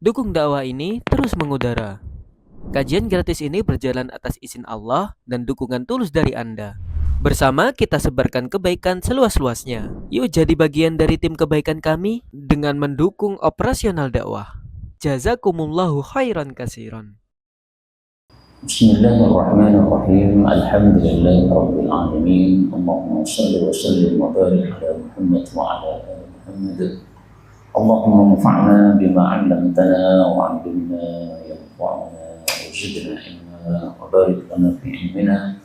Dukung dakwah ini terus mengudara. Kajian gratis ini berjalan atas izin Allah dan dukungan tulus dari Anda. Bersama kita sebarkan kebaikan seluas-luasnya. Yuk jadi bagian dari tim kebaikan kami dengan mendukung operasional dakwah. Jazakumullahu khairan kasiran. Bismillahirrahmanirrahim. Alhamdulillahi rabbil alamin. Allahumma shalli wa sallim wa barik ala Muhammad wa ala ali Muhammad. Allahumma anfa'na bima 'allamtana wa 'allimna yanfa'una wazidna ilma wa barik lana fi ilmina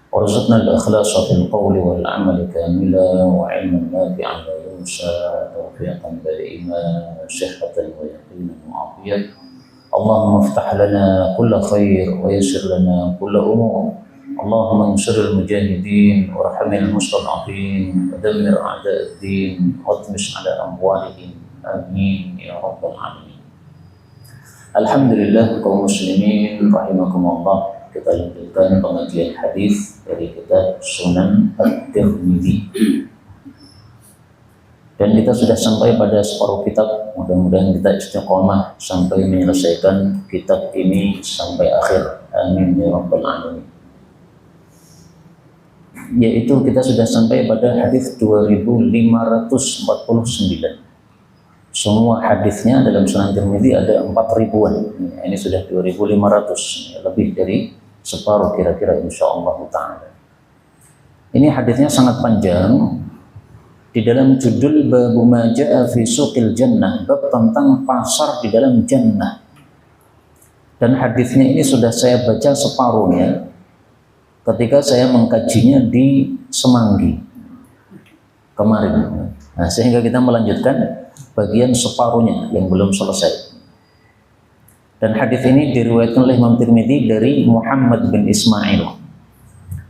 warzuqna al-ikhlasa fil qawli wal 'amali kamila wa 'ilman nafi'an la yunsa tawfiqan da'ima sihhatan wa yaqinan wa 'afiyah. Allahumma iftah lana kulla khair wa yassir lana kulla umur. Allahumma ansuril mujahidin warhamil mustad'afin wa dammir a'da'ad-din wa tmis 'ala amwalihim. Amin ya rabbal alamin. Alhamdulillah kaum muslimin rahimakumullah, kita lanjutkan pengajian hadis dari kitab Sunan At-Tirmidzi. Dan kita sudah sampai pada separuh kitab. Mudah-mudahan kita istiqomah sampai menyelesaikan kitab ini sampai akhir. Amin ya rabbal alamin. Yaitu kita sudah sampai pada hadis 2549. Semua hadisnya dalam Sunan Tirmidzi ada 4.000-an. Ini sudah 2.500, lebih dari separuh kira-kira insyaallah taala. Ini hadisnya sangat panjang. Di dalam judul Babu ma jaa fi suqil jannah, bab tentang pasar di dalam jannah. Dan hadisnya ini sudah saya baca separuhnya ketika saya mengkajinya di Semanggi kemarin. Nah, sehingga kita melanjutkan bagian separuhnya yang belum selesai. Dan hadis ini diriwayatkan oleh Imam Tirmidzi dari Muhammad bin Ismail.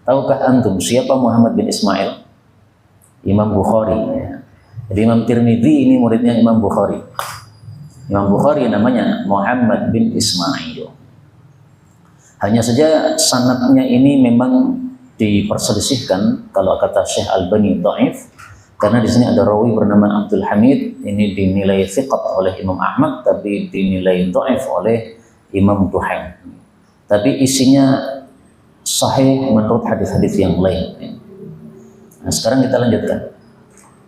Tahukah antum siapa Muhammad bin Ismail? Imam Bukhari. Jadi Imam Tirmidzi ini muridnya Imam Bukhari. Imam Bukhari namanya Muhammad bin Ismail. Hanya saja sanadnya ini memang diperselisihkan, kalau kata Syekh Albani dhaif, karena di sini ada rawi bernama Abdul Hamid, ini dinilai thiqat oleh Imam Ahmad, tapi dinilai dhaif oleh Imam Duhaim. Tapi isinya sahih menurut hadis-hadis yang lain. Nah, sekarang kita lanjutkan.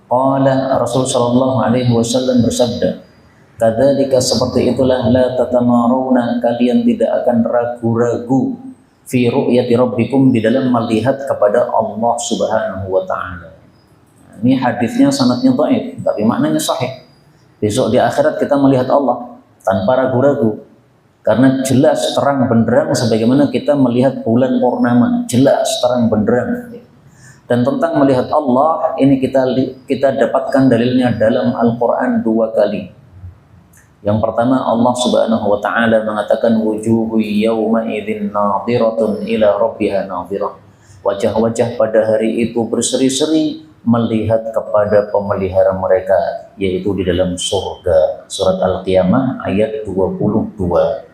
Qala Rasul sallallahu alaihi wasallam bersabda, "Kadzalika seperti itulah la tatamaruna, kalian tidak akan ragu-ragu fi ru'yati rabbikum, di dalam melihat kepada Allah Subhanahu wa taala." Nah, ini hadisnya sanadnya dhaif, tapi maknanya sahih. Besok di akhirat kita melihat Allah tanpa ragu-ragu. Karena jelas terang benderang sebagaimana kita melihat bulan purnama, jelas terang benderang. Dan tentang melihat Allah ini kita dapatkan dalilnya dalam Al-Quran 2 kali. Yang pertama, Allah Subhanahu wa taala mengatakan wujuhu yawma idzin nadhiratun ila rabbiha nadhirah. Wajah-wajah pada hari itu berseri-seri melihat kepada pemelihara mereka, yaitu di dalam surga. Surat Al-Qiyamah ayat 22.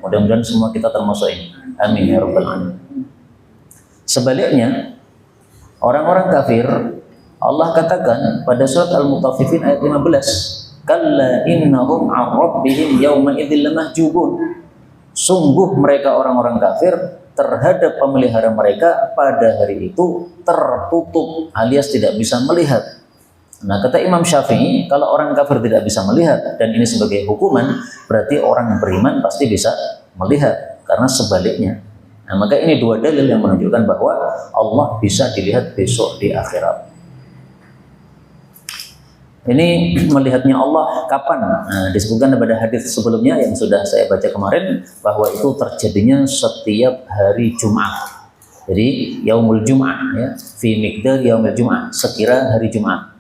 Mudah-mudahan semua kita termasuk ini. Amin ya rabbal alamin. Sebaliknya, orang-orang kafir, Allah katakan pada surat Al-Mutaffifin ayat 15, kalla innahum 'an rabbihim yawma idzil lamahjubun. Sungguh mereka orang-orang kafir terhadap pemelihara mereka pada hari itu tertutup, alias tidak bisa melihat. Nah, kata Imam Syafi'i, kalau orang kafir tidak bisa melihat dan ini sebagai hukuman, berarti orang beriman pasti bisa melihat, karena sebaliknya. Nah, maka ini dua dalil yang menunjukkan bahwa Allah bisa dilihat besok di akhirat. Ini melihatnya Allah kapan? Nah, disebutkan pada hadis sebelumnya yang sudah saya baca kemarin, bahwa itu terjadinya setiap hari Jumat. Jadi yaumul Jum'ah, ya, fi miqdar yaumul Jum'ah, sekira hari Jumat.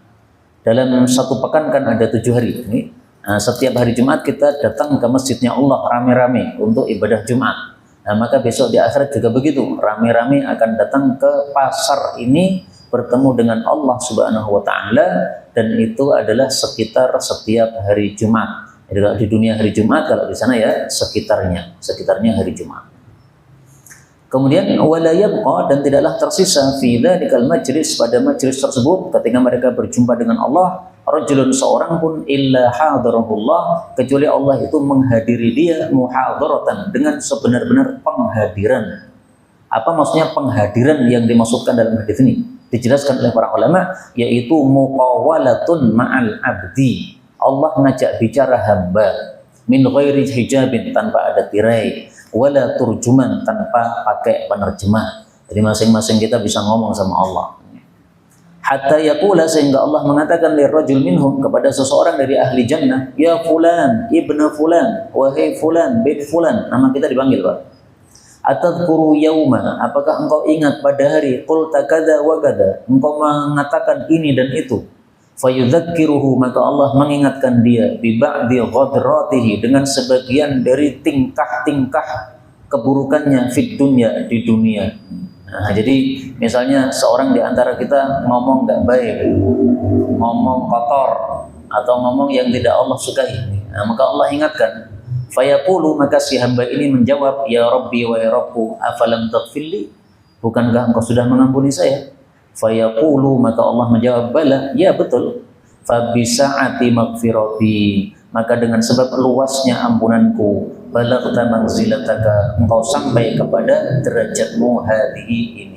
Dalam satu pekan kan ada 7 hari. Ini, setiap hari Jumat kita datang ke masjidnya Allah rame-rame untuk ibadah Jumat. Nah, maka besok di akhirat juga begitu, rame-rame akan datang ke pasar ini bertemu dengan Allah Subhanahu wa taala, dan itu adalah sekitar setiap hari Jumat. Jadi kalau di dunia hari Jumat, kalau di sana ya sekitarnya hari Jumat. Kemudian wala yabqa, dan tidaklah tersisa fi dzalikal majlis, pada majlis tersebut ketika mereka berjumpa dengan Allah, rajulun seorang pun illa hadarahullah kecuali Allah itu menghadiri dia muhadaratan dengan sebenar-benar penghadiran. Apa maksudnya penghadiran yang dimaksudkan dalam hadis ini? Dijelaskan oleh para ulama, yaitu muqawalatun ma'al abdi. Allah ngajak bicara hamba min ghairi hijabin, tanpa ada tirai, wala turjuman, tanpa pakai penerjemah. Jadi masing-masing kita bisa ngomong sama Allah. Hatta yaqula, sehingga Allah mengatakan lirrajul minhum, kepada seseorang dari ahli jannah, ya fulan, ibnu fulan, wahai fulan, bin fulan, nama kita dipanggil, Pak. Atadhkuru yauma, apakah engkau ingat pada hari qulta kadza wa kadza, engkau mengatakan ini dan itu. Fayudzakiruhu, maka Allah mengingatkan dia bi ba'di ghadratihi, dengan sebagian dari tingkah-tingkah keburukannya fid dunya, di dunia. Nah, jadi misalnya seorang di antara kita ngomong nggak baik, ngomong kotor, atau ngomong yang tidak Allah sukai, nah, maka Allah ingatkan. Fayaqulu, maka si hamba ini menjawab, ya Rabbi wa ya Rabbu afalam taghfirli, bukankah engkau sudah mengampuni saya? Fayaqulu, maka Allah menjawab, bala, ya betul. Fabisa'ati maghfirati, maka dengan sebab luasnya ampunanku, balaghta manzilataka, engkau sampai kepada derajatmu hadihi ini.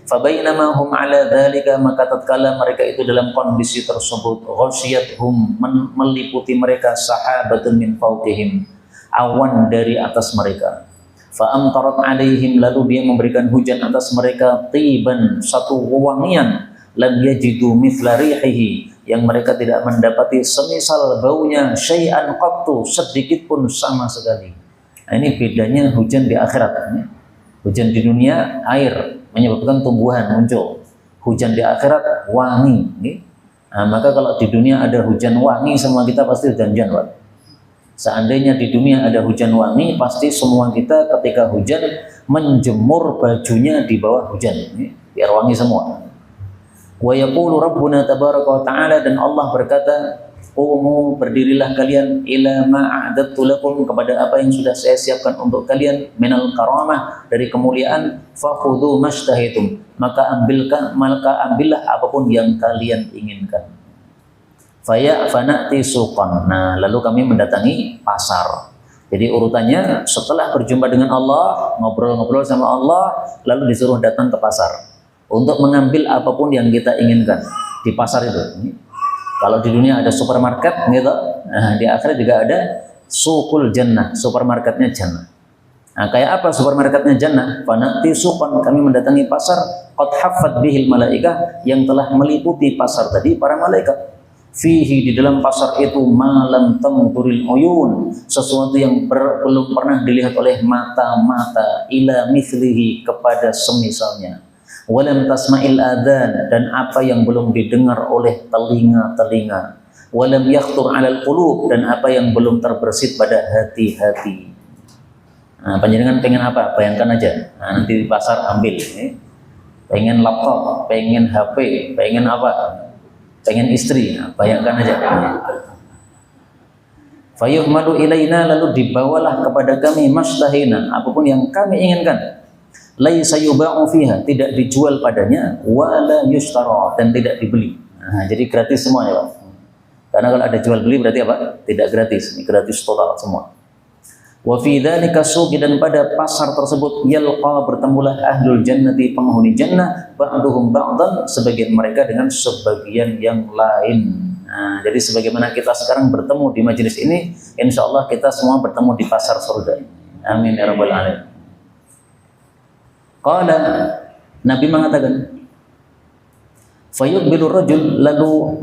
Fabainama hum ala dzalika, maka tatkala mereka itu dalam kondisi tersebut, ghasyiyatuhum, meliputi mereka sahabatun min fawqihim, awan dari atas mereka. Fa amtarat alaihim, lalu dia memberikan hujan atas mereka, tiban, satu wewangian, lam yajidu mithla rihihi, yang mereka tidak mendapati semisal baunya, syai'an qattu, sedikit pun sama sekali. Nah, ini bedanya hujan di akhirat. Hujan di dunia air menyebabkan tumbuhan muncul, hujan di akhirat wangi. Nah, maka kalau di dunia ada hujan wangi, semua kita pasti hujan-hujan, Pak. Seandainya di dunia ada hujan wangi, pasti semua kita ketika hujan menjemur bajunya di bawah hujan, biar wangi semua. Wa yaqulu rabbuna tabaraka wa ta'ala, dan Allah berkata, qumu, berdirilah kalian, ila ma a'dadtu lakum, kepada apa yang sudah saya siapkan untuk kalian, minal karamah, dari kemuliaan, fakhudhu mashtahaitum, maka ambillah apapun yang kalian inginkan. Fana'ti suqan, nah lalu kami mendatangi pasar. Jadi urutannya, setelah berjumpa dengan Allah, ngobrol-ngobrol sama Allah, lalu disuruh datang ke pasar untuk mengambil apapun yang kita inginkan di pasar itu. Kalau di dunia ada supermarket, gitu, nah di akhirat juga ada suqul jannah, supermarketnya jannah. Nah, kayak apa supermarketnya jannah? Fana'ti suqan, kami mendatangi pasar, qad haffat bihil malaikah, yang telah meliputi pasar tadi para malaikat. Fihi, di dalam pasar itu, malam tangturil uyun, sesuatu yang belum pernah dilihat oleh mata-mata, ila mithlihi, kepada semisalnya. Walam tasma'il adhan, dan apa yang belum didengar oleh telinga-telinga. Walam yakhtur 'alal qulub, dan apa yang belum terbersit pada hati-hati. Nah, panjenengan pengen apa? Bayangkan aja. Nah, nanti di pasar ambil. Pengen laptop, pengen HP, pengen apa? Pengen istri, nah, bayangkan aja. Fayuhmadu ilaina, lalu dibawalah kepada kami mashtahina, apapun yang kami inginkan. Laisa yuba'u fiha, tidak dijual padanya, wala yushtara, dan tidak dibeli. Nah, jadi gratis semuanya, Pak. Karena kalau ada jual beli berarti apa? Tidak gratis, ini gratis total semua. Wa fi dzalika suqi, dan pada pasar tersebut, yalqa, bertemulah ahlul jannati, penghuni jannah, ba'duhum ba'dan, sebagian mereka dengan sebagian yang lain. Nah, jadi sebagaimana kita sekarang bertemu di majelis ini, insyaallah kita semua bertemu di pasar surga. Amin ya rabbal alamin. Qala, Nabi mengatakan, fayuqbilu rajul, lalu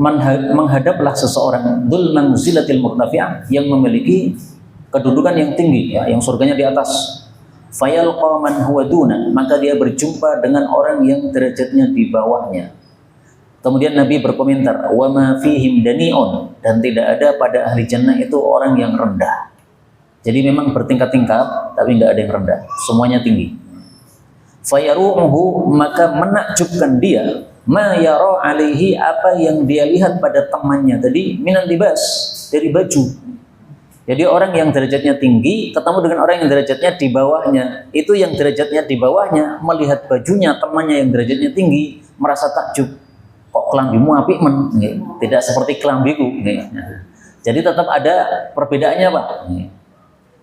menghadaplah seseorang, dzul manzilatil murtafi'ah, yang memiliki kedudukan yang tinggi, ya, yang surganya di atas. Fayalqa man huwa duna, maka dia berjumpa dengan orang yang derajatnya di bawahnya. Kemudian Nabi berkomentar, wa ma fihim dani'un, dan tidak ada pada ahli jannah itu orang yang rendah. Jadi memang bertingkat-tingkat, tapi nggak ada yang rendah, semuanya tinggi. Fayaru'uhu, maka menakjubkan dia, ma yara alaihi, apa yang dia lihat pada temannya tadi, minal libas, dari baju. Jadi orang yang derajatnya tinggi ketemu dengan orang yang derajatnya di bawahnya. Itu yang derajatnya di bawahnya melihat bajunya temannya yang derajatnya tinggi, merasa takjub. Kok kelambimu apik men, tidak seperti kelambiku. Jadi tetap ada perbedaannya, Pak.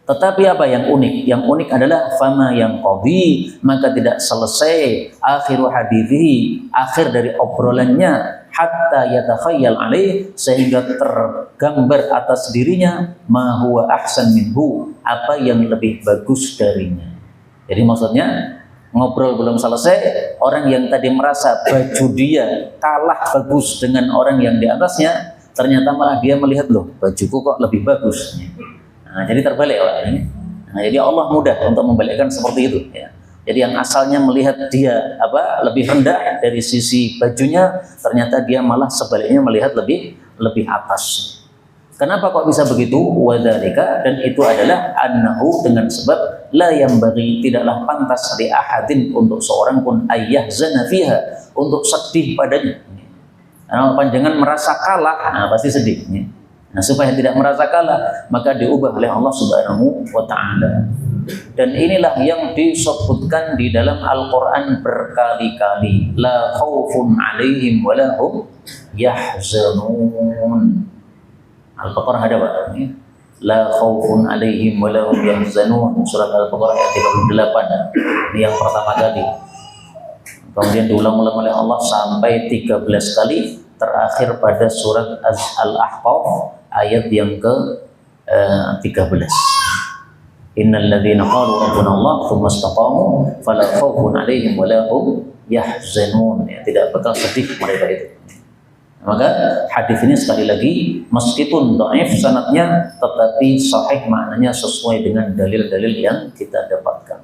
Tetapi apa yang unik? Yang unik adalah fama yang qadi, maka tidak selesai akhiru hadithi, akhir dari obrolannya, hatta yatakhayyal alaih, sehingga tergambar atas dirinya ma huwa ahsan minhu, apa yang lebih bagus darinya. Jadi maksudnya ngobrol belum selesai, orang yang tadi merasa baju dia kalah bagus dengan orang yang di atasnya, ternyata malah dia melihat, loh bajuku kok lebih bagus. Nah, jadi terbalik orang ini. Nah, jadi Allah mudah untuk membalikkan seperti itu. Ya. Jadi yang asalnya melihat dia lebih rendah dari sisi bajunya, ternyata dia malah sebaliknya melihat lebih atas. Kenapa kok bisa begitu? Wadzalika, dan itu adalah annahu, dengan sebab la yang bagi, tidaklah pantas li ahadin, untuk seorang pun ayyahzana fiha, untuk sedih padanya. Nah, panjangan merasa kalah, nah pasti sedih. Nah, supaya tidak merasa kalah, maka diubah oleh Allah Subhanahu wa Ta'ala. Dan inilah yang disebutkan di dalam Al-Quran berkali-kali, la khaufun alaihim wa lahum yahzanun. Al-Baqarah ada, Pak, la khaufun alaihim wa lahum yahzanun, surat Al-Baqarah ayat 38. Ini yang pertama kali. Kemudian diulang-ulang oleh Allah sampai 13 kali, terakhir pada surat Al-Ahqaf ayat yang ke-13. Innal ladzina qalu rabbuna Allah tsumma istaqamu fala khaufun 'alaihim wa la hum yahzanun. Ya, tidak bakal sedih mereka itu. Maka hadis ini sekali lagi meskipun dhaif sanadnya, tetapi sahih maknanya, sesuai dengan dalil-dalil yang kita dapatkan.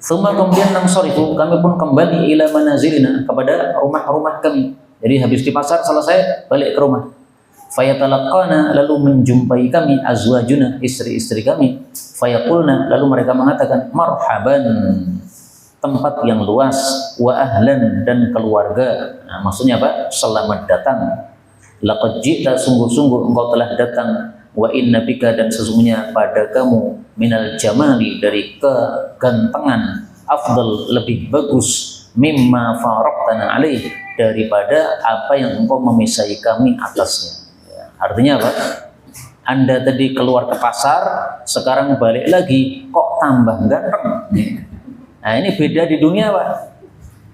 Suma kemudian nangsorifu, kami pun kembali ila manazilina, kepada rumah-rumah kami. Jadi habis di pasar selesai, balik ke rumah. Fayatalaqana, lalu menjumpai kami azwajuna, istri-istri kami. Fayaqulna, lalu mereka mengatakan marhaban, tempat yang luas, wa ahlan, dan keluarga. Nah, maksudnya apa? Selamat datang. Laqad ji'ta, sungguh-sungguh engkau telah datang. Wa inna bika, dan sesungguhnya pada kamu, minal jamali, dari kegantengan, afdal, lebih bagus, mimma faraqtana alaih, daripada apa yang engkau memisahi kami atasnya. Ya, artinya apa? Anda tadi keluar ke pasar, sekarang balik lagi, kok tambah ganteng. Nah, ini beda di dunia, Pak.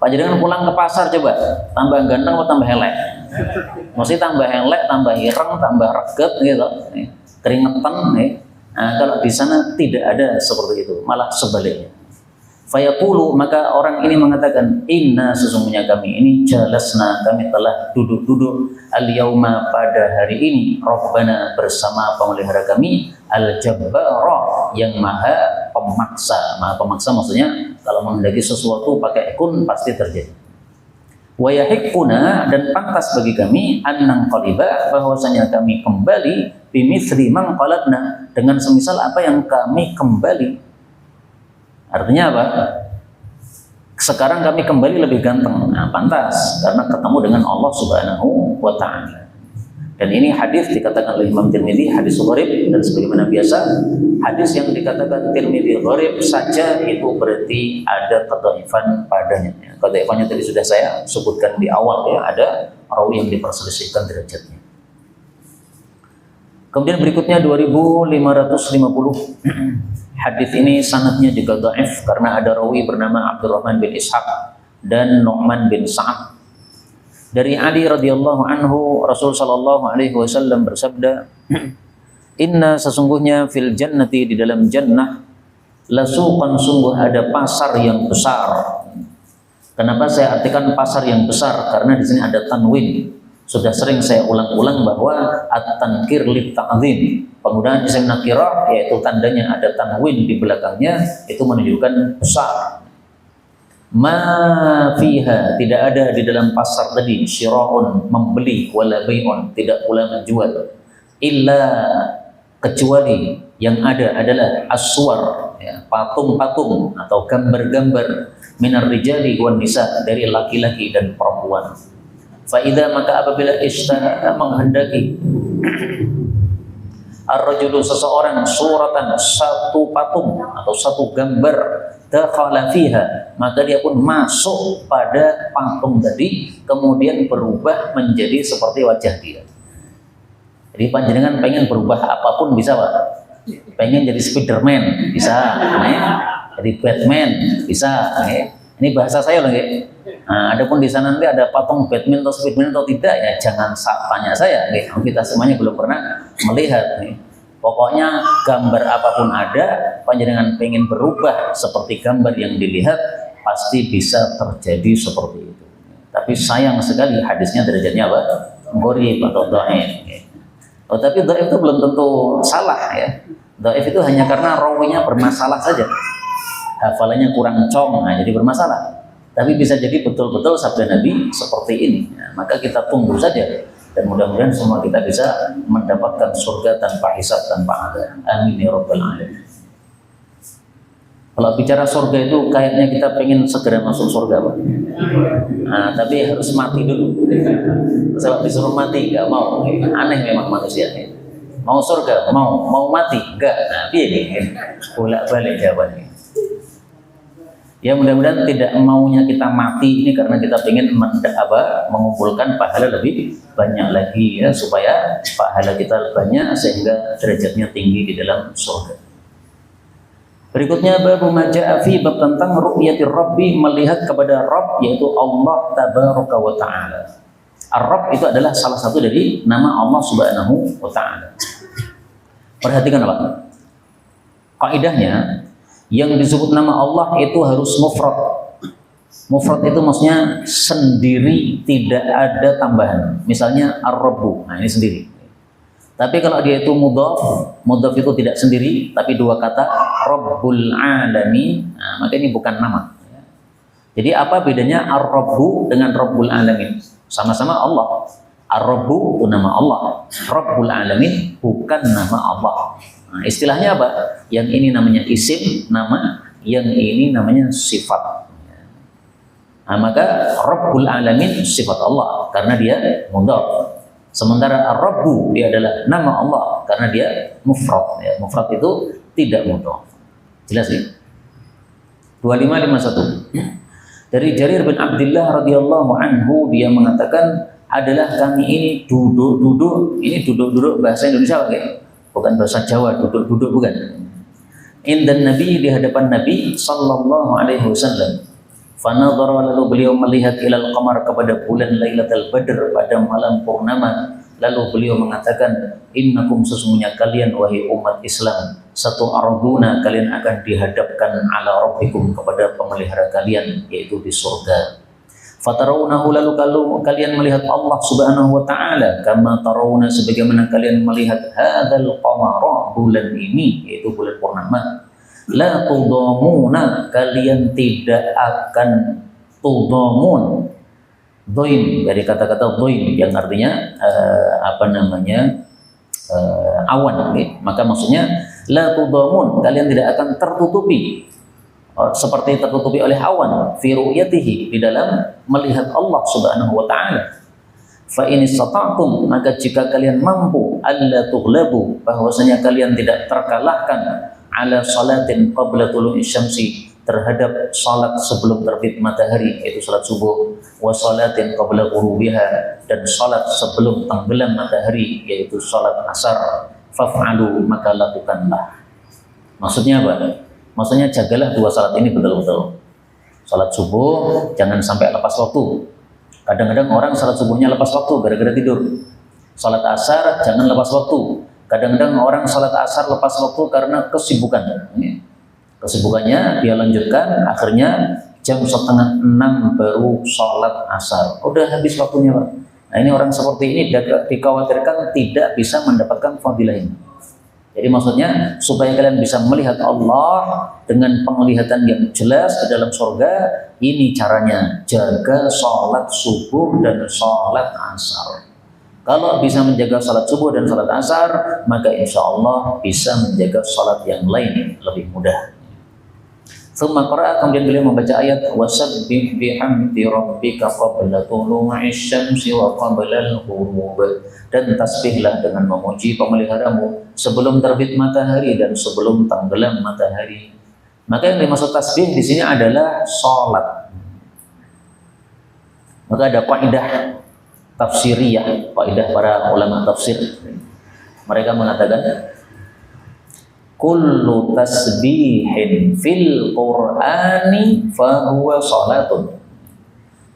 Pak, jangan pulang ke pasar coba, tambah ganteng atau tambah elek? Mesti tambah elek, tambah ireng, tambah reget gitu, keringetan. Nah, kalau di sana tidak ada seperti itu, malah sebaliknya. Fayaqulu, maka orang ini mengatakan, inna, sesungguhnya kami ini jalasna, kami telah duduk-duduk al-yauma, pada hari ini, Rabbana, bersama pemelihara kami, al-jabbara, yang maha pemaksa. Maha pemaksa maksudnya kalau menghendaki sesuatu pakai kun pasti terjadi. Wa yahiqquna, dan pantas bagi kami, annang qaliba, bahwasanya kami kembali, bimithli man qaladna, dengan semisal apa yang kami kembali. Artinya apa? Sekarang kami kembali lebih ganteng. Nah, pantas karena ketemu dengan Allah Subhanahu wa Ta'ala. Dan ini hadis dikatakan oleh Imam Tirmidzi, hadis gharib, dan sebagaimana biasa hadis yang dikatakan Tirmidzi gharib saja itu berarti ada kedhaifan padanya. Kedhaifannya tadi sudah saya sebutkan di awal, ya, ada rawi yang diperselisihkan derajatnya. Kemudian berikutnya 2550. Hadis ini sanadnya juga dhaif karena ada rawi bernama Abdurrahman bin Ishaq dan Nu'man bin Sa'ad. Dari Ali radhiyallahu anhu, Rasul sallallahu alaihi wasallam bersabda, inna, sesungguhnya fil jannati, di dalam jannah, lasuqan, sungguh ada pasar yang besar. Kenapa saya artikan pasar yang besar? Karena di sini ada tanwin. Sudah sering saya ulang-ulang bahwa at-tankir lit ta'zim, penggunaan isim nakirah, yaitu tandanya ada tanwin di belakangnya, itu menunjukkan besar. Ma fiha, tidak ada di dalam pasar tadi syira'un, membeli, wala bai'un, tidak pula menjual, illa, kecuali yang ada adalah aswar, ya, patung-patung atau gambar-gambar, minar rijali wan nisa, dari laki-laki dan perempuan. Faidah, maka apabila istaha, menghendaki ar-rajulu, seseorang, suratan, satu patung atau satu gambar, dakhala fiha, maka dia pun masuk pada patung tadi, kemudian berubah menjadi seperti wajah dia. Jadi panjenengan pengen berubah apapun bisa, Pak. Pengen jadi Spiderman bisa, jadi Batman bisa. Ini bahasa saya loh, Nah, adapun di sana nanti ada patung Batman atau Spiderman atau tidak ya jangan tanya saya, kita semuanya belum pernah melihat. Pokoknya gambar apapun ada, panjenengan pengen berubah seperti gambar yang dilihat, pasti bisa terjadi seperti itu. Tapi sayang sekali hadisnya derajatnya apa? Gharib atau dhaif. Tapi dhaif itu belum tentu salah ya. Dhaif itu hanya karena rawinya bermasalah saja. Hafalannya kurang cong, jadi bermasalah. Tapi bisa jadi betul-betul sabda Nabi seperti ini. Maka kita tunggu saja. Dan mudah-mudahan semua kita bisa mendapatkan surga tanpa hisab, tanpa adab. Amin ya rabbal alamin. Kalau bicara surga itu kayaknya kita pengen segera masuk surga, Pak. Nah, tapi harus mati dulu. Sebab disuruh mati nggak mau. Aneh memang manusia. Mau surga, mau mati, enggak. Nah, ini bolak-balik jawabannya. Ya mudah-mudahan tidak maunya kita mati ini karena kita ingin mengumpulkan pahala lebih banyak lagi ya, supaya pahala kita banyak sehingga derajatnya tinggi di dalam surga. Berikutnya bab majaa fi, bab tentang ru'yatir rabbi, melihat kepada Rabb, yaitu Allah tabaraka wa taala. Ar-Rabb itu adalah salah satu dari nama Allah Subhanahu wa taala. Perhatikan apa? Kaidahnya yang disebut nama Allah itu harus mufrad. Mufrad itu maksudnya sendiri, tidak ada tambahan. Misalnya Ar-Rabbu, nah ini sendiri. Tapi kalau dia itu mudhaf itu tidak sendiri, tapi dua kata, Rabbul Alamin, nah, maka ini bukan nama. Jadi apa bedanya Ar-Rabbu dengan Rabbul Alamin? Sama-sama Allah. Ar-Rabbu itu nama Allah, Rabbul Alamin bukan nama Allah. Nah, istilahnya apa? Yang ini namanya isim, nama, yang ini namanya sifat. Nah, maka Rabbul Alamin sifat Allah karena dia mudhaf. Sementara Ar-Rabbu dia adalah nama Allah karena dia mufrad. Ya, mufrad itu tidak mudhaf. Jelas ya? 2551. Dari Jarir bin Abdullah radhiyallahu anhu, dia mengatakan adalah kami ini duduk-duduk, ini duduk-duduk bahasa Indonesia bukan bahasa Jawa, duduk-duduk bukan. Indan Nabi, di hadapan Nabi sallallahu alaihi wasallam. Fanadhara, lalu beliau melihat ilal qamar, kepada bulan Lailatul Badr pada malam purnama. Lalu beliau mengatakan, innakum, sesungguhnya kalian wahai umat Islam, satu arduna, kalian akan dihadapkan ala rabbikum, kepada pemelihara kalian, yaitu di surga. Fatarawnahu, lalu kalau kalian melihat Allah Subhanahu wa taala, kama tarawna, sebagaimana kalian melihat hadzal qamara, bulan ini, yaitu bulan purnama. La tudamuna, kalian tidak akan tudamun. Dhaim dari kata-kata dhaim yang artinya awan. Maka maksudnya la tudamun, kalian tidak akan tertutupi seperti tertutupi oleh awan fi ru'yatihi, di dalam melihat Allah Subhanahu wa taala. Fa in istata'tum, maka jika kalian mampu, alla tughlabu, bahwasanya kalian tidak terkalahkan, ala salatin qabla tulu'i syamsi, terhadap salat sebelum terbit matahari, yaitu salat subuh, wa salatin qabla ghurubiha, dan salat sebelum tenggelam matahari, yaitu salat asar, faf'alu, maka lakukanlah. Maksudnya apa? Maksudnya jagalah dua salat ini betul-betul. Salat subuh jangan sampai lepas waktu. Kadang-kadang orang salat subuhnya lepas waktu gara-gara tidur. Salat asar jangan lepas waktu. Kadang-kadang orang salat asar lepas waktu karena kesibukan. Kesibukannya dia lanjutkan, akhirnya jam 5:30 baru salat asar. Udah habis waktunya, Pak. Nah, ini orang seperti ini dikhawatirkan tidak bisa mendapatkan fadilah ini. Jadi maksudnya supaya kalian bisa melihat Allah dengan penglihatan yang jelas di dalam surga, ini caranya, jaga salat subuh dan salat asar. Kalau bisa menjaga salat subuh dan salat asar, maka insya Allah bisa menjaga salat yang lain lebih mudah. Tsumma qara'a, kemudian beliau membaca ayat wasabbih bihamdi rabbika qabla tulu'i syamsi wa qabla al-ghurub, dan tasbihlah dengan memuji pemeliharamu sebelum terbit matahari dan sebelum tenggelam matahari. Maka yang dimaksud tasbih di sini adalah sholat. Maka ada kaidah tafsiriyah, kaidah para ulama tafsir. Mereka mengatakan kullu tasbihin fil Qur'ani fahuwa sholatun.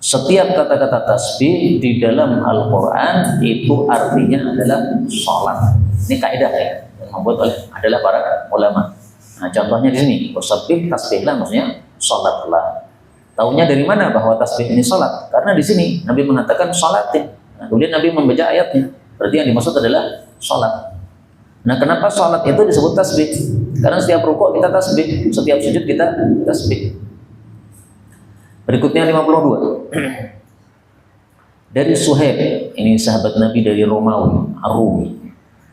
Setiap kata-kata tasbih di dalam Al-Quran itu artinya adalah sholat. Ini kaidah ya, yang membuat adalah para ulama. Nah, contohnya di sini, tasbih, tasbihlah maksudnya sholatlah. Taunya dari mana bahwa tasbih ini sholat? Karena di sini Nabi mengatakan sholatin. Nah, kemudian Nabi membaca ayatnya. Berarti yang dimaksud adalah sholat. Nah, kenapa sholat itu disebut tasbih? Karena setiap rukuk kita tasbih, setiap sujud kita tasbih. Berikutnya 52. Dari Suhaib, ini sahabat Nabi dari Romawi, Ar-Rumi.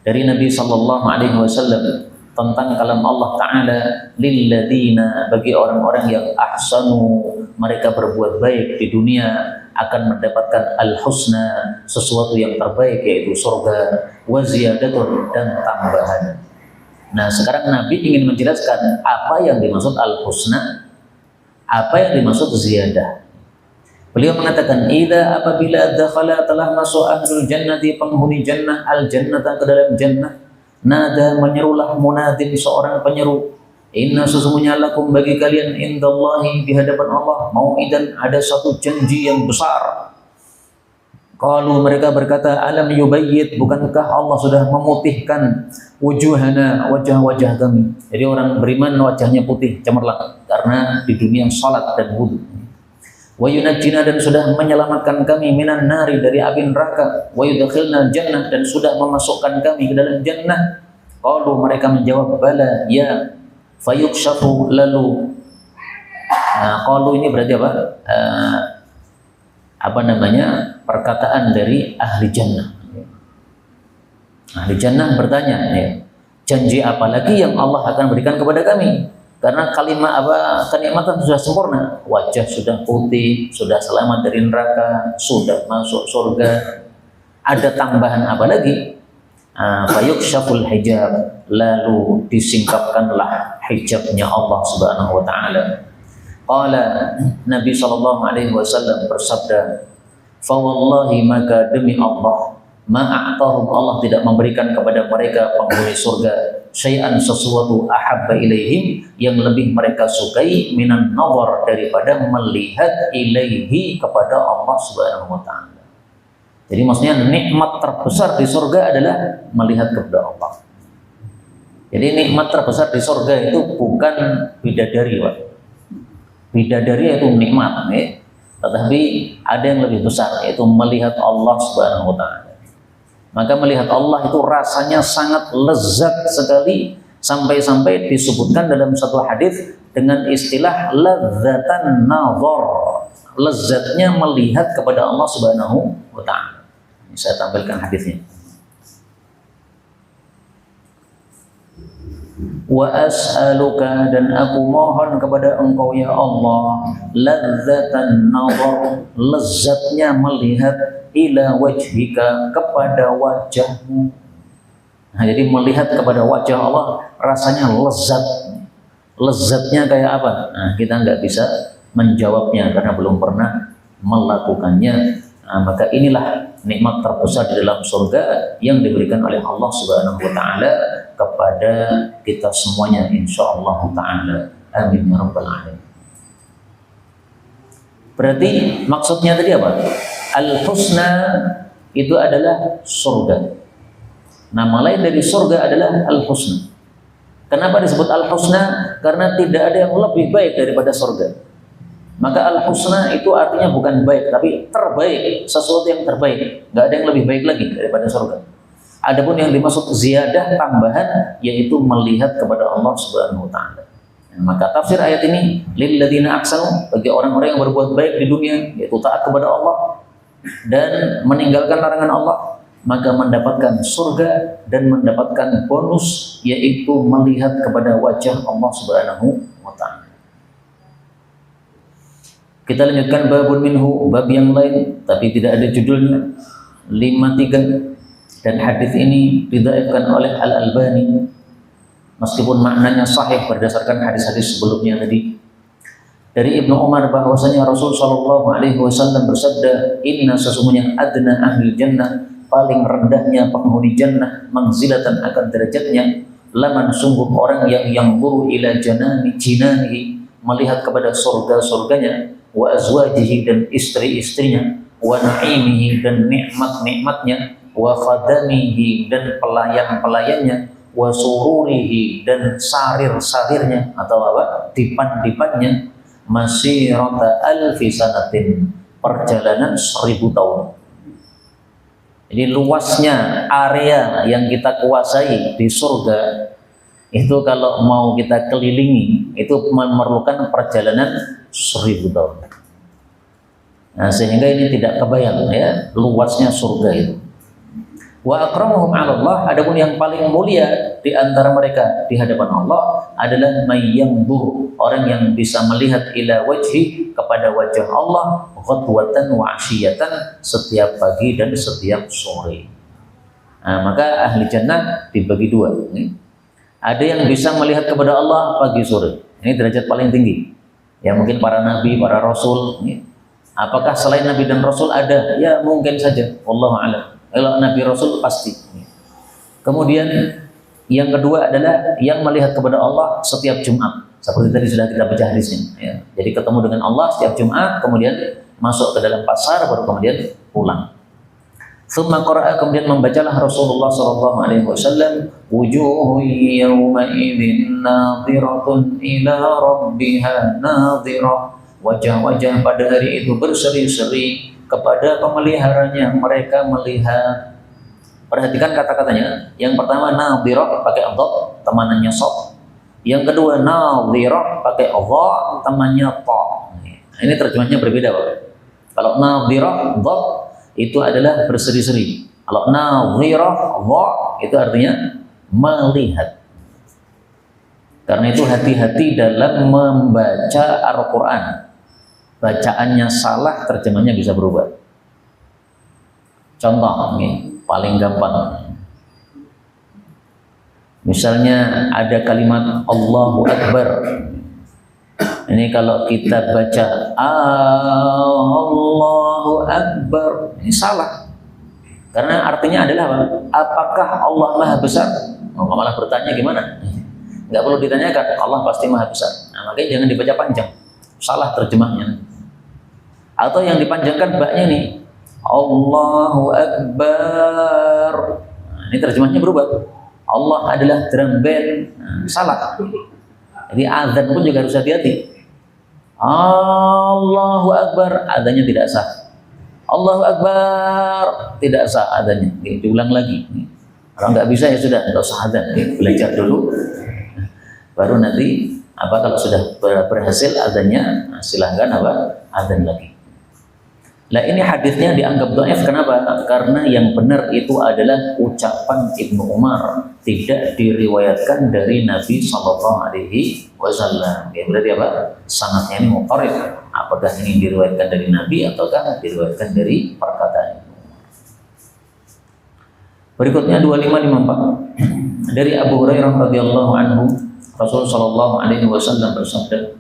Dari Nabi sallallahu alaihi wasallam tentang kalam Allah Ta'ala, lilladzina, bagi orang-orang yang ahsanu, mereka berbuat baik di dunia akan mendapatkan al-husna, sesuatu yang terbaik yaitu surga, wa ziyadatun, dan tambahan. Nah, sekarang Nabi ingin menjelaskan apa yang dimaksud al-husna, apa yang dimaksud ziyadah. Beliau mengatakan, "Idza apabila dakhala telah masuk ahlul jannati, penghuni jannah, al-jannata, ke dalam jannah, nada, menyerulah munadin, seorang penyeru, inna, sesungguhnya lakum, bagi kalian, indallahi, di hadapan Allah, mau'idan, ada satu janji yang besar." Qalu, mereka berkata, alam yubayyid, bukankah Allah sudah memutihkan wujuhana, wajah-wajah kami. Jadi orang beriman wajahnya putih cemerlang karena di dunia salat dan wudu. Wa yunajjina, dan sudah menyelamatkan kami, minan nari, dari api neraka. Wa yudkhilna jannah, dan sudah memasukkan kami ke dalam jannah. Qalu, mereka menjawab, bala, ya. Fayukshafu, lalu. Nah, qalu ini berarti apa namanya, perkataan dari ahli jannah. Ahli jannah bertanya, ya, janji apa lagi yang Allah akan berikan kepada kami? Karena kalimat kenikmatan sudah sempurna, wajah sudah putih, sudah selamat dari neraka, sudah masuk surga. Ada tambahan apa lagi? Fayukshaful hijab, lalu disingkapkanlah hijabnya Allah Subhanahu wa taala. Qala, Nabi sallallahu alaihi wasallam bersabda, "Fa wallahi, maka demi Allah, ma'atahum, Allah tidak memberikan kepada mereka penghuni surga syai'an, sesuatu, ahabba ilaihim, yang lebih mereka sukai, minan nazar, daripada melihat, ilaihi, kepada Allah Subhanahu wa taala." Jadi maksudnya nikmat terbesar di surga adalah melihat kepada Allah. Jadi nikmat terbesar di surga itu bukan bidadari, Pak. Bidadari itu nikmat, ya. Tetapi ada yang lebih besar, yaitu melihat Allah Subhanahu wa taala. Maka melihat Allah itu rasanya sangat lezat sekali, sampai-sampai disebutkan dalam satu hadis dengan istilah ladzatan nazar, lezatnya melihat kepada Allah Subhanahu wa taala. Ini saya tampilkan hadisnya. Wa as'aluka, dan aku mohon kepada engkau ya Allah, ladzatan nazar, lezatnya melihat, ila wajhika, kepada wajahmu. Nah, jadi melihat kepada wajah Allah rasanya lezat. Lezatnya kayak apa? Nah, kita nggak bisa menjawabnya karena belum pernah melakukannya. Nah, maka inilah nikmat terbesar di dalam surga yang diberikan oleh Allah Subhanahu wa taala kepada kita semuanya, insyaallah taala. Amin ya rabbal alamin. Berarti maksudnya tadi apa? Al-husna itu adalah surga. Nama lain dari surga adalah al-husna. Kenapa disebut al-husna? Karena tidak ada yang lebih baik daripada surga. Maka al-husna itu artinya bukan baik, tapi terbaik, sesuatu yang terbaik. Nggak ada yang lebih baik lagi daripada surga. Adapun yang dimaksud ziyadah, tambahan, yaitu melihat kepada Allah Subhanahu wa taala. Maka tafsir ayat ini, lilladzina ahsanu, bagi orang-orang yang berbuat baik di dunia, yaitu taat kepada Allah dan meninggalkan larangan Allah, maka mendapatkan surga dan mendapatkan bonus, yaitu melihat kepada wajah Allah Subhanahu wa taala. Kita lanjutkan babun minhu, bab yang lain tapi tidak ada judulnya, 53, dan hadis ini didhaifkan oleh Al-Albani. meskipun maknanya sahih berdasarkan hadis-hadis sebelumnya tadi. Dari Ibnu Umar bahwasanya Rasul Shallallahu Alaihi Wasallam bersabda, Inna sesungguhnya adna ahli jannah, paling rendahnya penghuni jannah, manzilatan akan derajatnya, laman sungguh orang yang buru ila jinanihi, melihat kepada surga-surganya, wa azwajihi dan istri-istrinya, wa naimihi dan nikmat-nikmatnya, wa khadamihi dan pelayan-pelayannya, wa sururihi dan sarir-sarirnya atau apa? Dipan-dipannya, masirata alfi sanatin, perjalanan 1000 tahun. Jadi luasnya area yang kita kuasai di surga itu kalau mau kita kelilingi itu memerlukan perjalanan 1000 tahun. Nah, sehingga ini tidak kebayang ya luasnya surga itu. Wa akramuhum 'ala Allah, adapun yang paling mulia di antara mereka di hadapan Allah adalah mayyambur, orang yang bisa melihat ila wajhi, kepada wajah Allah, ghadwatan wa 'ashiyatan, setiap pagi dan setiap sore. Nah, maka ahli jannah dibagi dua. Ada yang bisa melihat kepada Allah pagi sore. Ini derajat paling tinggi. Ya mungkin para nabi, para rasul. Apakah selain nabi dan rasul ada? Ya mungkin saja. Wallahu a'lam. Kalau Nabi Rasul pasti. Kemudian yang kedua adalah yang melihat kepada Allah setiap Jumat. Seperti tadi sudah kita baca hadisnya. Ya. Jadi ketemu dengan Allah setiap Jumat, kemudian masuk ke dalam pasar, baru kemudian pulang. Tsumma qara'a, kemudian membacalah Rasulullah sallallahu alaihi wasallam, wujuhun yawma idzin nadhiratun ila rabbiha nadhirah. Wajah-wajah pada hari itu berseri-seri kepada pemeliharanya, mereka melihat. Perhatikan kata-katanya. Yang pertama nadhirah pakai dhad, temanannya shad. Yang kedua nadhirah pakai dha, temannya ta. Ini terjemahnya berbeda, Pak. Kalau nadhirah dhad itu adalah berseri-seri. Kalau nadhirah dha itu artinya melihat. Karena itu hati-hati dalam membaca Al-Qur'an. Bacaannya salah, terjemahnya bisa berubah. Contoh, ini paling gampang. Misalnya ada kalimat Allahu Akbar. Ini kalau kita baca Allahu Akbar, ini salah. Karena artinya adalah apakah Allah Maha Besar? Malah bertanya gimana? Nggak perlu ditanyakan, Allah pasti Maha Besar. Nah, makanya jangan dibaca panjang. Salah terjemahnya. Atau yang dipanjangkan baknya nih, Allahu Akbar. Nah, ini terjemahnya berubah. Allah adalah drum band. Nah, salah. Jadi azan pun juga harus hati-hati. Allahu Akbar, azannya tidak sah. Allahu Akbar, tidak sah azannya. Diulang lagi. Kalau nggak bisa ya sudah, nggak usah azan. Belajar dulu. Baru nanti kalau sudah berhasil azannya, silahkan azan lagi. Nah ini hadisnya dianggap dhaif, kenapa? Karena yang benar itu adalah ucapan Ibnu Umar, tidak diriwayatkan dari Nabi Sallallahu Alaihi Wasallam. Ya, berarti apa? Sanadnya ini muqarrib. Apakah ini diriwayatkan dari Nabi ataukah diriwayatkan dari perkataan Ibnu Umar? Berikutnya 2554 dari Abu Hurairah radhiyallahu anhu, Rasul Sallallahu Alaihi Wasallam bersabda,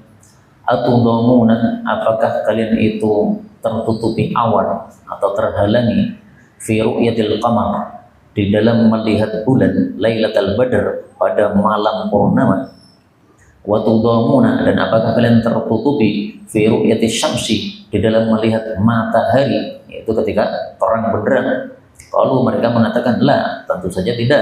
atudhamuna, apakah kalian itu tertutupi awan atau terhalangi fi ru'yatil qamar, di dalam melihat bulan Lailatul Badar pada malam purnama, wa tudhamuna, dan apakah kalian tertutupi fi ru'yatis syamsi, di dalam melihat matahari, yaitu ketika terang benderang. Kalau mereka mengatakan la, tentu saja tidak.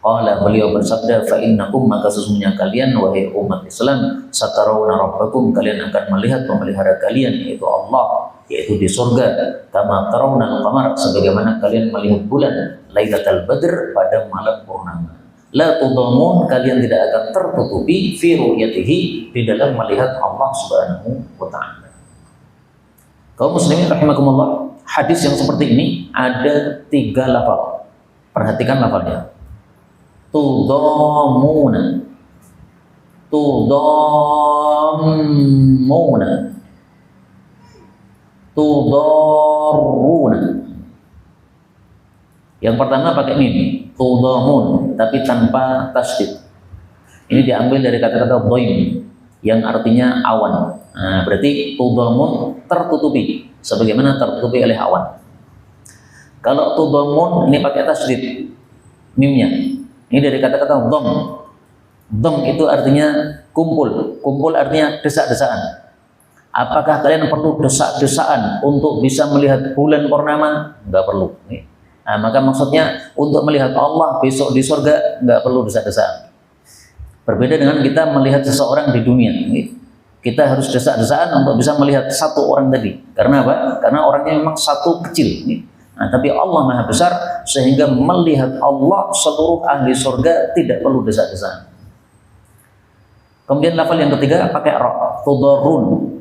Qala, beliau bersabda, fa innakum, maka sesungguhnya kalian wahai umat Islam, satarawna rabbakum, kalian akan melihat pemelihara kalian yaitu Allah, yaitu di surga, kama tarawna al-qamar, sebagaimana kalian melihat bulan Lailatul Badr pada malam purnama. La tudhamun, kalian tidak akan tertutupi fi ru'yatihi, di dalam melihat Allah Subhanahu wa taala. Kaum muslimin rahimakumullah, hadis yang seperti ini ada 3 lafal. Perhatikan lafalnya. Tudhamuna, tudhammuna, tudarruna. Yang pertama pakai mim, tudhamun, tapi tanpa tasydid. Ini diambil dari kata-kata dhaim yang artinya awan. Nah, berarti tudhamun tertutupi sebagaimana tertutupi oleh awan. Kalau tudhamun ini pakai tasydid mimnya. Ini dari kata-kata dham. Dham itu artinya kumpul. Kumpul artinya desak-desakan. Apakah kalian perlu desak-desaan untuk bisa melihat bulan purnama? Enggak perlu. Nah, maka maksudnya untuk melihat Allah besok di surga enggak perlu desak-desaan. Berbeda dengan kita melihat seseorang di dunia. Kita harus desak-desaan untuk bisa melihat satu orang tadi. Karena apa? Karena orangnya memang satu kecil. Nah, tapi Allah Maha Besar sehingga melihat Allah seluruh ahli surga tidak perlu desak-desaan. Kemudian lafal yang ketiga pakai ra, tudarrun.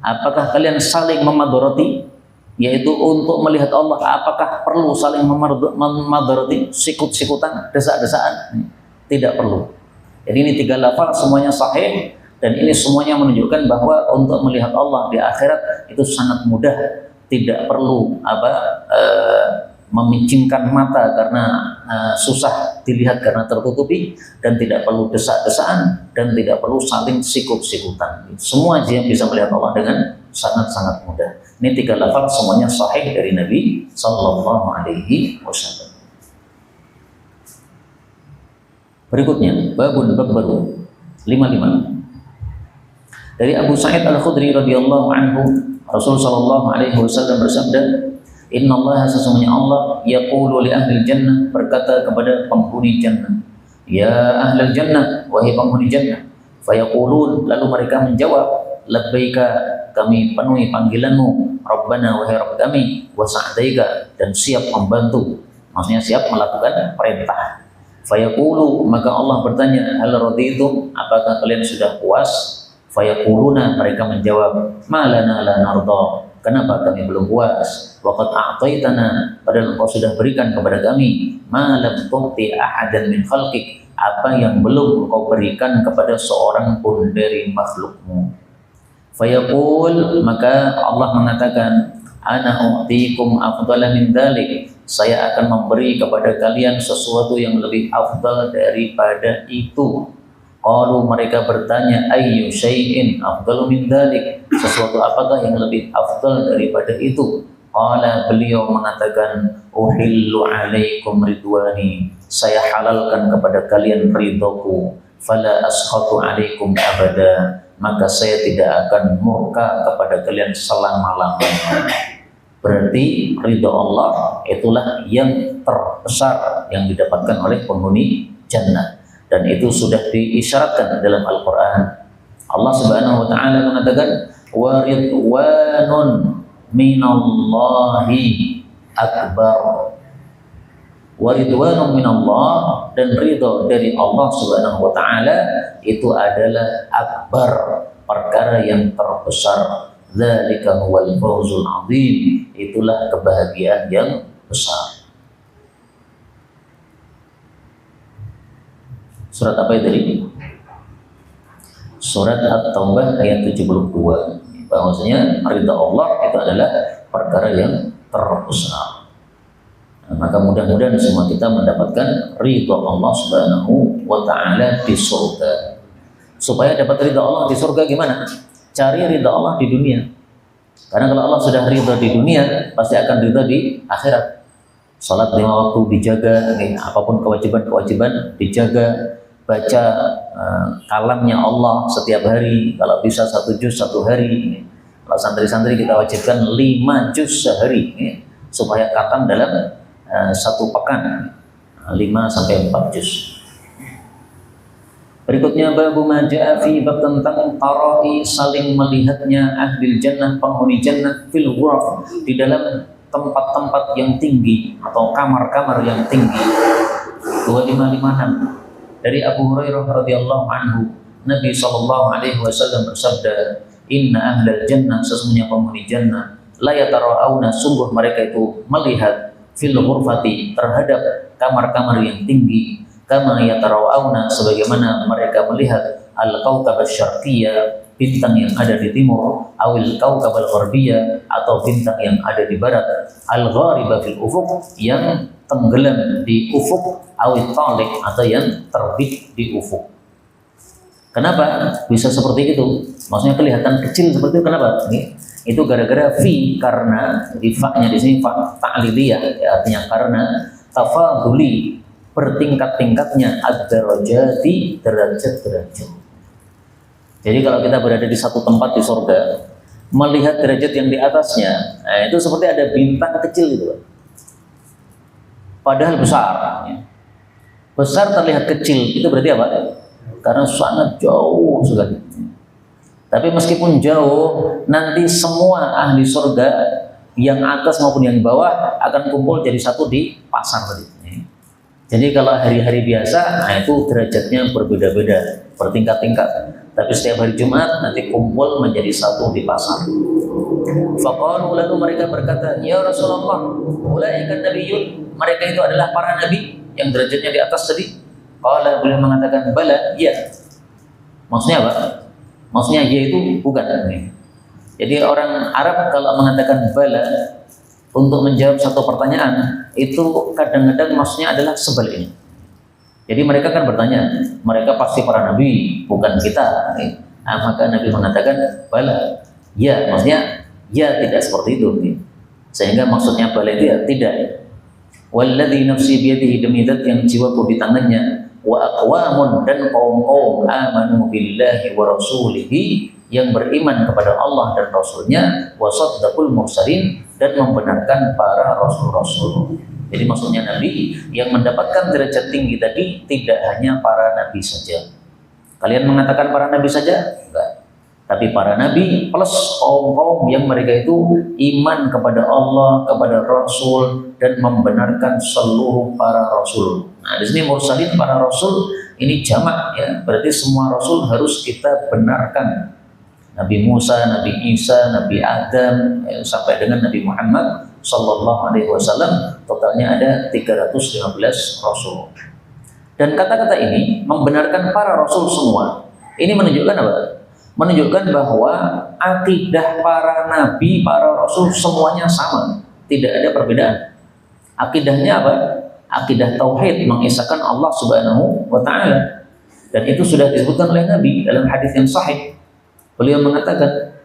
Apakah kalian saling memadoroti? Yaitu untuk melihat Allah, apakah perlu saling memadoroti? Sikut-sikutan, desak-desaan? Tidak perlu. Jadi ini tiga lafal semuanya sahih, dan ini semuanya menunjukkan bahwa untuk melihat Allah di akhirat itu sangat mudah. Tidak perlu memicingkan mata karena susah dilihat karena tertutupi, dan tidak perlu desak-desaan, dan tidak perlu saling sikut-sikutan. Semua dia bisa melihat Allah dengan sangat-sangat mudah. Ini tiga lafal semuanya sahih dari Nabi Sallallahu Alaihi Wasallam. Berikutnya babun bab baru 55 dari Abu Sa'id Al-Khudri radhiyallahu anhu, Rasul Sallallahu Alaihi Wasallam bersabda, Inna Allah, sesungguhnya Allah, yaqulu li ahli jannah, berkata kepada penghuni jannah, ya ahli jannah, wahai penghuni jannah. Fayaqulun, lalu mereka menjawab, labbaika, kami penuhi panggilanmu, Rabbana, wahai Rabb kami, wa sa'daika, dan siap membantu, maksudnya siap melakukan perintah. Fayaqulu, maka Allah bertanya, hal raditum, apakah kalian sudah puas? Fayaquluna, mereka menjawab, ma lana la narda, kenapa kami belum puas? Waqad a'taitana, padahal engkau sudah berikan kepada kami, ma lam tu'ti ahadan min khalqik, apa yang belum engkau berikan kepada seorang pun dari makhlukmu. Fayaqul, maka Allah mengatakan, ana u'tikum afdala min dzalik, saya akan memberi kepada kalian sesuatu yang lebih afdal daripada itu. Qalu, mereka bertanya, ayyu syai'in afdalu min dzalik, sesuatu apakah yang lebih afdal daripada itu? Qala, beliau mengatakan, uhillu alaikum ridwani, saya halalkan kepada kalian ridhoku, fala askhatu alaikum abada, maka saya tidak akan murka kepada kalian selama-lamanya. Berarti ridho Allah itulah yang terbesar yang didapatkan oleh penghuni jannah. Dan itu sudah diisyaratkan dalam Al-Quran. Allah Subhanahu wa Ta'ala mengatakan, wa ridwanun minallahi akbar. Wa ridwanun minallah, dan ridho dari Allah Subhanahu wa Ta'ala itu adalah akbar, perkara yang terbesar. Dzalika huwal fawzul azim, itulah kebahagiaan yang besar. Surat apa itu tadi? Surat At-Taubah ayat 72. Bahwasanya ridha Allah itu adalah perkara yang terbesar. Nah, maka mudah-mudahan semua kita mendapatkan ridha Allah Subhanahu wa Ta'ala di surga. Supaya dapat ridha Allah di surga gimana? Cari ridha Allah di dunia. Karena kalau Allah sudah ridha di dunia, pasti akan ridha di akhirat. Salat 5 waktu dijaga, apapun kewajiban-kewajiban dijaga. Baca kalamnya Allah setiap hari, kalau bisa 1 juz 1 hari. Kalau santri-santri kita wajibkan 5 juz sehari, supaya khatam dalam 1 pekan, 5 sampai 4 juz. Berikutnya babu maja'a fi, bab tentang tarai, saling melihatnya ahli jannah, penghuni jannah, fil ghuraf, di dalam tempat-tempat yang tinggi atau kamar-kamar yang tinggi. 2556 dari Abu Hurairah radhiyallahu anhu, Nabi sallallahu alaihi wasallam bersabda, inna ahlal jannah, sesungguhnya penghuni jannah, la yatara'auna, sungguh mereka itu melihat, fil ghurfati, terhadap kamar-kamar yang tinggi, kama yatara'auna, sebagaimana mereka melihat al-kawkab asy-syarqiyya, bintang yang ada di timur, awil kawkab al-gharbiyya, atau bintang yang ada di barat, al-ghariba fil ufuq, yang tenggelam di ufuk, awil talik, atau yang terbit di ufuk. Kenapa bisa seperti itu? Maksudnya kelihatan kecil seperti itu. Kenapa? Itu gara-gara fi, karena di fa-nya di sini fa ta'liliyah, ya, artinya karena tafaduli, bertingkat-tingkatnya ad-darajati, derajat-derajat. Jadi kalau kita berada di satu tempat di surga, melihat derajat yang di atasnya, nah itu seperti ada bintang kecil gitu. Padahal besar. Ya. Besar terlihat kecil, itu berarti apa? Karena sangat jauh sekali. Tapi meskipun jauh, nanti semua ahli surga yang atas maupun yang bawah akan kumpul jadi satu di pasar tadi. Jadi kalau hari-hari biasa, nah itu derajatnya berbeda-beda, bertingkat-tingkat. Tapi setiap hari Jumat nanti kumpul menjadi satu di pasar. Faqalu, lalu mereka berkata, ya Rasulullah, ulaika nabiyyun, mereka itu adalah para nabi yang derajatnya di atas tadi. Qala, beliau mengatakan, bala, iya. Maksudnya apa? Maksudnya iya itu bukan. Jadi orang Arab kalau mengatakan bala untuk menjawab satu pertanyaan, itu kadang-kadang maksudnya adalah sebaliknya. Jadi mereka kan bertanya, mereka pasti para nabi, bukan kita. Nah, maka Nabi mengatakan bala, ya, maksudnya ya tidak seperti itu. Sehingga maksudnya bala itu ya tidak. Walladzi nafsi biyadihi, demi zat yang jiwaku di tangannya, wa aqwamun, dan kaum-kaum amanu billahi wa rasulihi, yang beriman kepada Allah dan Rasulnya, wa saddaqul mursalin, dan membenarkan para rasul-rasul. Jadi maksudnya Nabi yang mendapatkan derajat tinggi tadi tidak hanya para nabi saja. Kalian mengatakan para nabi saja? Enggak. Tapi para nabi plus kaum-kaum yang mereka itu iman kepada Allah, kepada Rasul, dan membenarkan seluruh para Rasul. Nah, di sini mursalin, para Rasul, ini jamak ya. Berarti semua Rasul harus kita benarkan. Nabi Musa, Nabi Isa, Nabi Adam, sampai dengan Nabi Muhammad Sallallahu Alaihi Wasallam, totalnya ada 315 Rasul. Dan kata-kata ini membenarkan para Rasul semua. Ini menunjukkan apa? Menunjukkan bahwa akidah para nabi, para rasul semuanya sama, tidak ada perbedaan. Akidahnya apa? Akidah tauhid, mengesahkan Allah Subhanahu wa taala. Dan itu sudah disebutkan oleh Nabi dalam hadis yang sahih. Beliau mengatakan,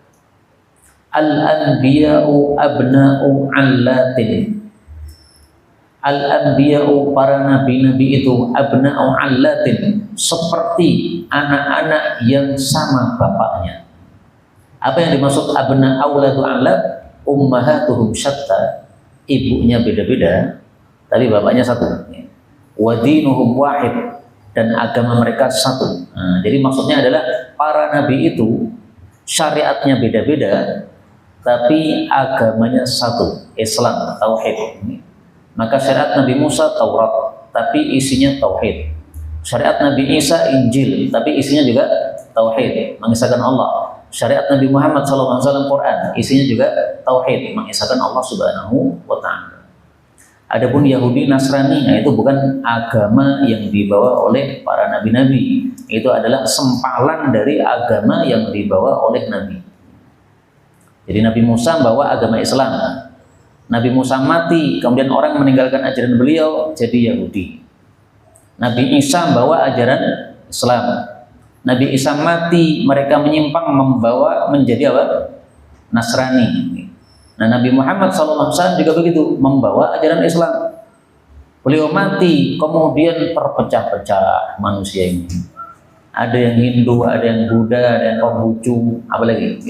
al-anbiya'u abna'u 'allatin. Al-anbiya'u, para nabi-nabi itu, abna'u 'allatin, seperti anak-anak yang sama bapaknya. Apa yang dimaksud abna auladu 'allat? Ummahatuhum syatta, ibunya beda-beda, tapi bapaknya satu. Wa dinuhum wahid, dan agama mereka satu. Nah, jadi maksudnya adalah para nabi itu syariatnya beda-beda, tapi agamanya satu, Islam, tauhid. Maka syariat Nabi Musa Taurat, tapi isinya tauhid. Syariat Nabi Isa Injil, tapi isinya juga tauhid, mengisahkan Allah. Syariat Nabi Muhammad SAW Quran, isinya juga tauhid, mengisahkan Allah Subhanahu wa taala. Adapun Yahudi Nasrani, nah itu bukan agama yang dibawa oleh para nabi-nabi. Itu adalah sempalan dari agama yang dibawa oleh nabi. Jadi Nabi Musa membawa agama Islam. Nabi Musa mati, kemudian orang meninggalkan ajaran beliau, jadi Yahudi. Nabi Isa membawa ajaran Islam. Nabi Isa mati, mereka menyimpang, membawa menjadi apa? Nasrani. Nah, Nabi Muhammad SAW juga begitu, membawa ajaran Islam. Beliau mati, kemudian terpecah-pecah manusia ini. Ada yang Hindu, ada yang Buddha, ada yang Konghucu, apalagi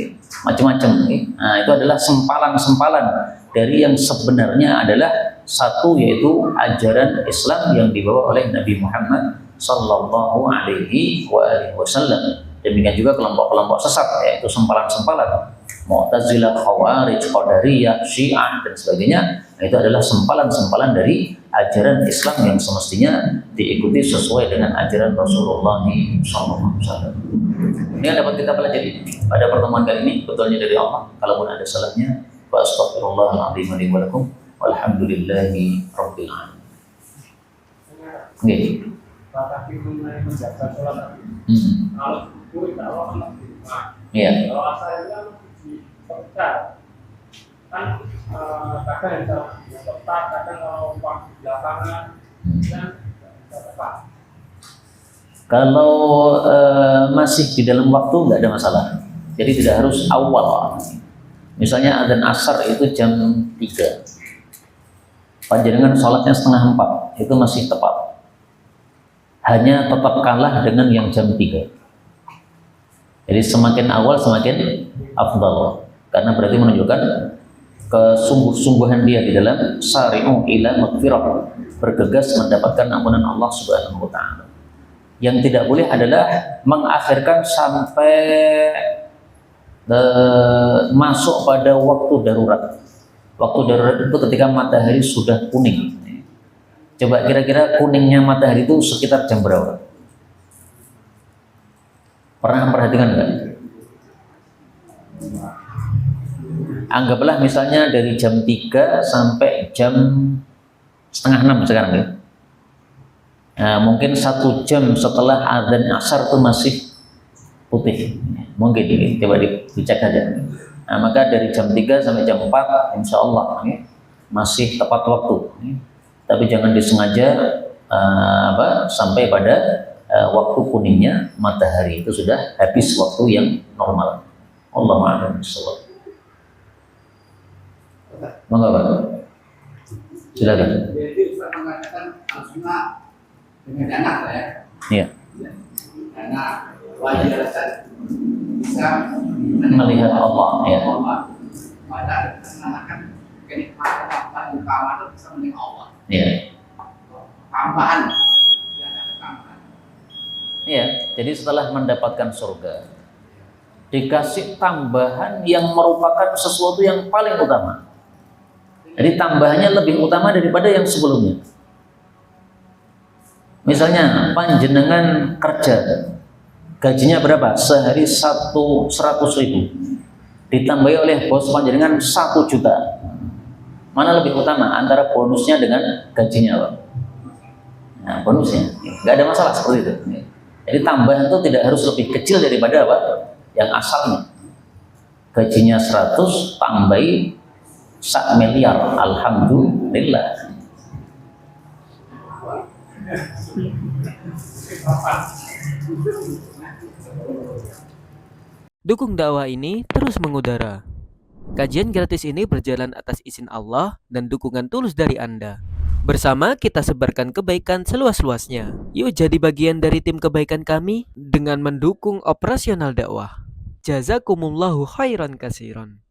macam-macam. Nah, itu adalah sempalan-sempalan dari yang sebenarnya adalah satu, yaitu ajaran Islam yang dibawa oleh Nabi Muhammad Sallallahu Alaihi Wasallam. Demikian juga kelompok-kelompok sesat, yaitu sempalan-sempalan. Mu'tazilah, Khawarij, Qadariyah, Syiah, dan sebagainya. Nah, itu adalah sempalan-sempalan dari ajaran Islam yang semestinya diikuti sesuai dengan ajaran Rasulullah SAW. Ini yang dapat kita pelajari pada pertemuan kali ini, betulnya dari Allah. Kalaupun ada salahnya, wa astaghfirullahaladzim li wa lakum, walhamdulillahi rabbil alamin. Oke. Kalau itu Allah akan terima. Iya. Kalau asalnya dipecat, kan kadang bisa dipecat, kadang kalau waktu belakangan kan bisa tepat. Kalau masih di dalam waktu nggak ada masalah. Jadi tidak harus awal. Misalnya adzan asar itu jam 3. Panjenengan sholatnya setengah 4, itu masih tepat. Hanya tetap kalah dengan yang jam 3. Jadi semakin awal semakin afdal. Karena berarti menunjukkan kesungguh-sungguhan dia di dalam sari'u ila maghfirah, bergegas mendapatkan ampunan Allah Subhanahu wa taala. Yang tidak boleh adalah mengakhirkan sampai masuk pada waktu darurat. Waktu darurat itu ketika matahari sudah kuning. Coba kira-kira kuningnya matahari itu sekitar jam berapa? Pernah memperhatikan nggak? Anggaplah misalnya dari jam 3 sampai jam setengah 6 sekarang ya. Nah, mungkin 1 jam setelah adzan asar itu masih putih. Mungkin ini, coba dicek aja. Nah, maka dari jam 3 sampai jam 4 insya Allah masih tepat waktu. Tapi jangan disengaja sampai pada waktu kuningnya matahari, itu sudah habis waktu yang normal. Allahu a'lam bishawab. Monggo Pak. Silakan. Jadi Ustaz mengatakan al-sunnah dengan anak ya. Iya. Anak wajar saja bisa Melihat Allah ya. Pada mengatakan kenikmatan apa yang utama itu bisa melihat Allah. Iya. Tambahan. Tambahan. Iya, jadi setelah mendapatkan surga dikasih tambahan yang merupakan sesuatu yang paling utama. Jadi tambahannya lebih utama daripada yang sebelumnya. Misalnya panjenengan kerja, gajinya berapa? Sehari 100.000. Ditambahi oleh bos panjenengan 1 juta. Mana lebih utama antara bonusnya dengan gajinya, Pak? Nah, bonusnya. Nggak ada masalah seperti itu. Jadi tambahan itu tidak harus lebih kecil daripada apa? Yang asalnya. Gajinya 100, tambahi 1 miliar. Alhamdulillah. Dukung dakwah ini terus mengudara. Kajian gratis ini berjalan atas izin Allah dan dukungan tulus dari Anda. Bersama kita sebarkan kebaikan seluas-luasnya. Yuk jadi bagian dari tim kebaikan kami dengan mendukung operasional dakwah. Jazakumullahu khairan katsiran.